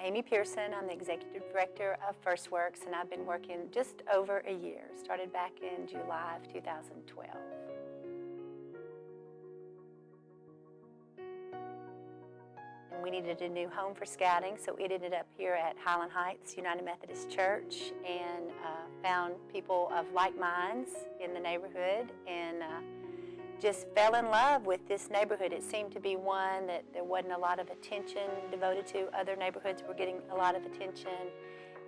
Amy Pearson. I'm the Executive Director of FirstWorks, and I've been working just over a year. Started back in July of 2012. And we needed a new home for scouting, so it ended up here at Highland Heights United Methodist Church, and found people of like minds in the neighborhood, and just fell in love with this neighborhood. It seemed to be one that there wasn't a lot of attention devoted to. Other neighborhoods were getting a lot of attention,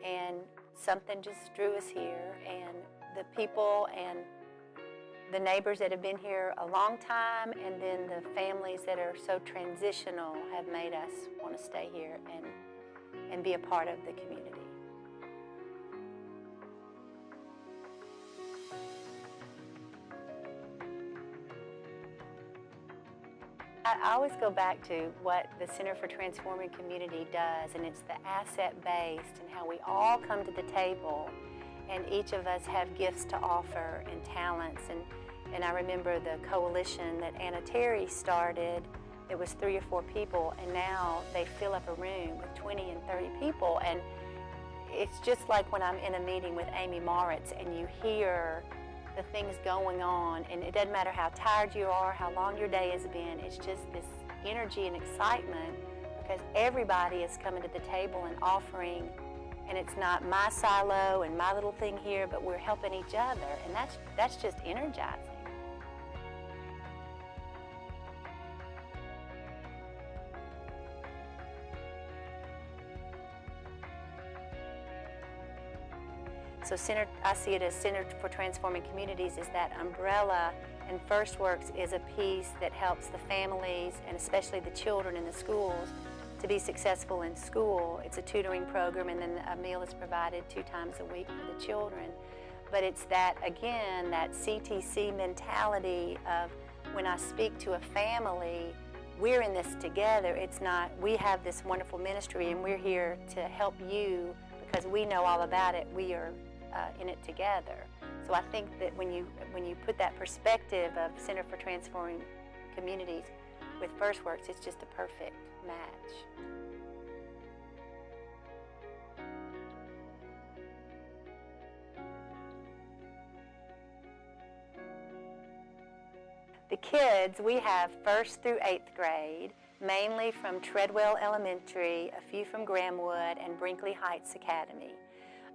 and something just drew us here. And the people and the neighbors that have been here a long time, and then the families that are so transitional, have made us want to stay here and be a part of the community. I always go back to what the Center for Transforming Community does, and it's the asset-based, and how we all come to the table, and each of us have gifts to offer and talents. And I remember the coalition that Anna Terry started. There was 3 or 4 people, and now they fill up a room with 20 and 30 people. And it's just like when I'm in a meeting with Amy Moritz and you hear the things going on, and it doesn't matter how tired you are, how long your day has been, it's just this energy and excitement because everybody is coming to the table and offering, and it's not my silo and my little thing here, but we're helping each other, and that's just energizing. So I see it as Center for Transforming Communities is that umbrella, and FirstWorks is a piece that helps the families, and especially the children in the schools, to be successful in school. It's a tutoring program, and then a meal is provided 2 times a week for the children. But it's that, again, that CTC mentality of when I speak to a family, we're in this together. It's not, we have this wonderful ministry and we're here to help you because we know all about it. We are in it together. So I think that when you put that perspective of Center for Transforming Communities with FirstWorks, it's just a perfect match. The kids, we have 1st through 8th grade, mainly from Treadwell Elementary, a few from Grahamwood, and Brinkley Heights Academy.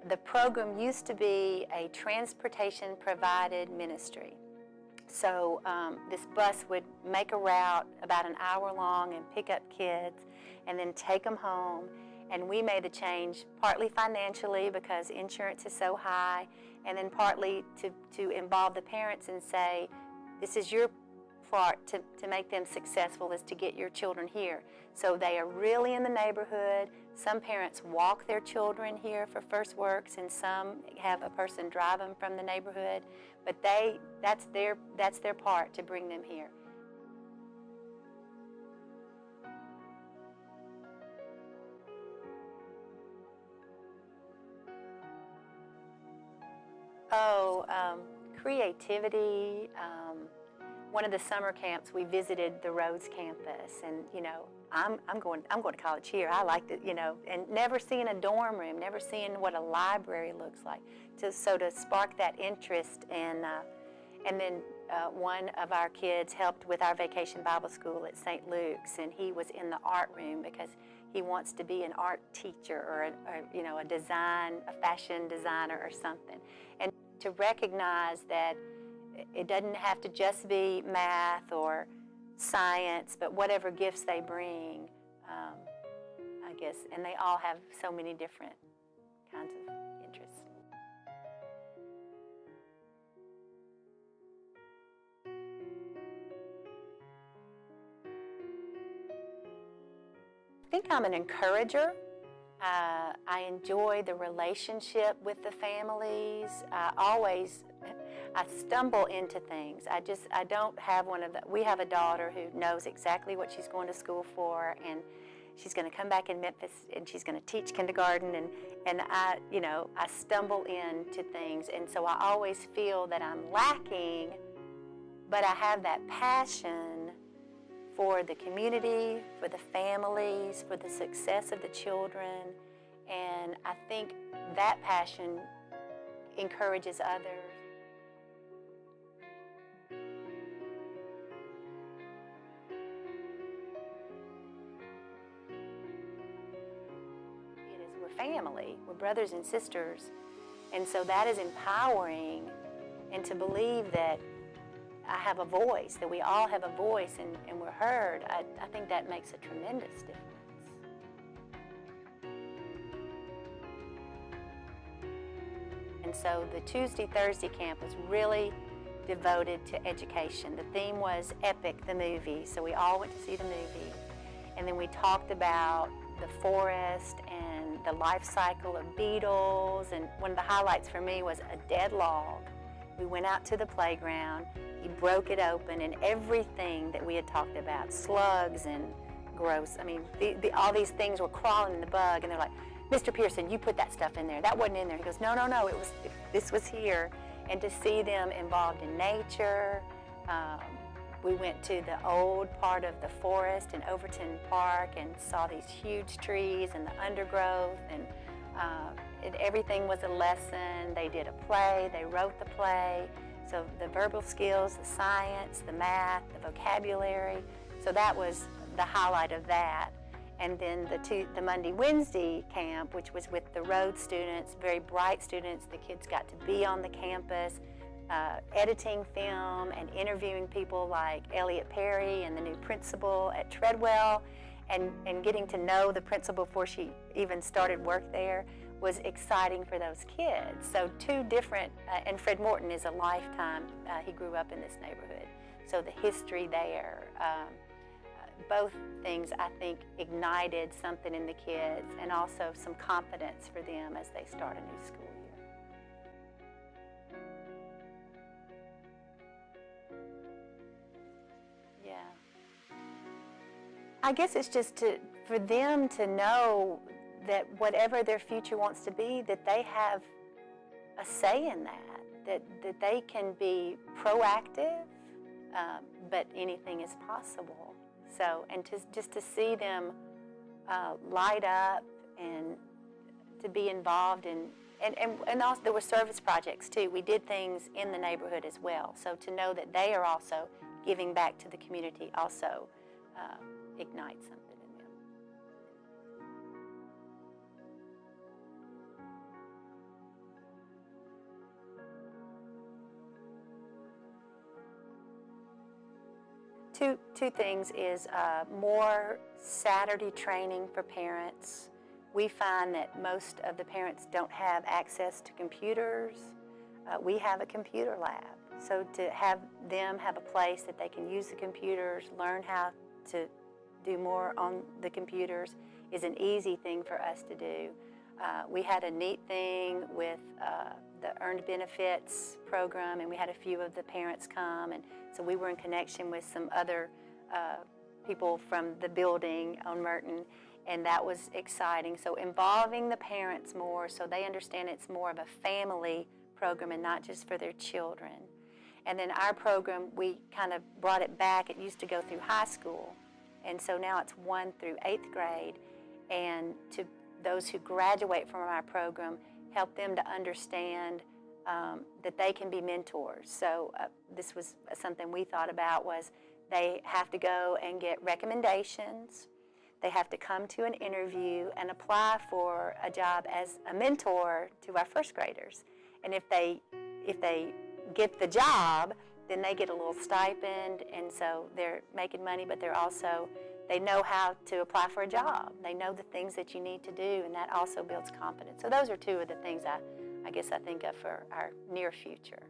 The program used to be a transportation provided ministry. So this bus would make a route about an hour long and pick up kids and then take them home. And we made the change partly financially because insurance is so high, and then partly to involve the parents and say, this is your part to make them successful is to get your children here. So they are really in the neighborhood. Some parents walk their children here for FirstWorks, and some have a person drive them from the neighborhood. But that's their part to bring them here. Creativity. One of the summer camps, we visited the Rhodes campus, and I'm going to college here. I liked it, and never seeing a dorm room, never seeing what a library looks like. So to spark that interest, and then one of our kids helped with our vacation Bible school at St. Luke's, and he was in the art room because he wants to be an art teacher or a fashion designer or something, and to recognize that it doesn't have to just be math or science, but whatever gifts they bring, I guess, and they all have so many different kinds of interests. I think I'm an encourager. I enjoy the relationship with the families. I stumble into things. I don't have one of the, we have a daughter who knows exactly what she's going to school for, and she's going to come back in Memphis and she's going to teach kindergarten, and I stumble into things, and so I always feel that I'm lacking, but I have that passion for the community, for the families, for the success of the children, and I think that passion encourages others. We're family, we're brothers and sisters, and so that is empowering, and to believe that I have a voice, that we all have a voice and we're heard, I think that makes a tremendous difference. And so the Tuesday-Thursday camp was really devoted to education. The theme was Epic, the movie, so we all went to see the movie. And then we talked about the forest and the life cycle of beetles, and one of the highlights for me was a dead log. We went out to the playground, he broke it open, and everything that we had talked about, slugs and gross, I mean, all these things were crawling in the bug, and they're like, Mr. Pearson, you put that stuff in there. That wasn't in there. He goes, no, this was here. And to see them involved in nature, we went to the old part of the forest in Overton Park and saw these huge trees and the undergrowth, and everything was a lesson. They did a play, they wrote the play, so the verbal skills, the science, the math, the vocabulary, so that was the highlight of that. And then the Monday-Wednesday camp, which was with the road students, very bright students. The kids got to be on the campus, editing film and interviewing people like Elliot Perry and the new principal at Treadwell, and getting to know the principal before she even started work there was exciting for those kids. So two different, and Fred Morton is a lifetime, he grew up in this neighborhood. So the history there, both things I think ignited something in the kids and also some confidence for them as they start a new school year. Yeah. I guess it's just for them to know that whatever their future wants to be, that they have a say in that they can be proactive, but anything is possible. So, and just to see them light up and to be involved and also there were service projects too. We did things in the neighborhood as well. So to know that they are also giving back to the community also ignites something in them. Two things is more Saturday training for parents. We find that most of the parents don't have access to computers. We have a computer lab. So to have them have a place that they can use the computers, learn how to do more on the computers is an easy thing for us to do. We had a neat thing with the Earned Benefits program, and we had a few of the parents come, and so we were in connection with some other people from the building on Merton, and that was exciting. So involving the parents more so they understand it's more of a family program and not just for their children. And then our program, we kind of brought it back. It used to go through high school, and so now it's 1 through 8th grade, and to those who graduate from our program, help them to understand that they can be mentors. So this was something we thought about, was they have to go and get recommendations. They have to come to an interview and apply for a job as a mentor to our first graders. And if they get the job, then they get a little stipend, and so they're making money, but they know how to apply for a job. They know the things that you need to do, and that also builds confidence. So those are two of the things I guess I think of for our near future.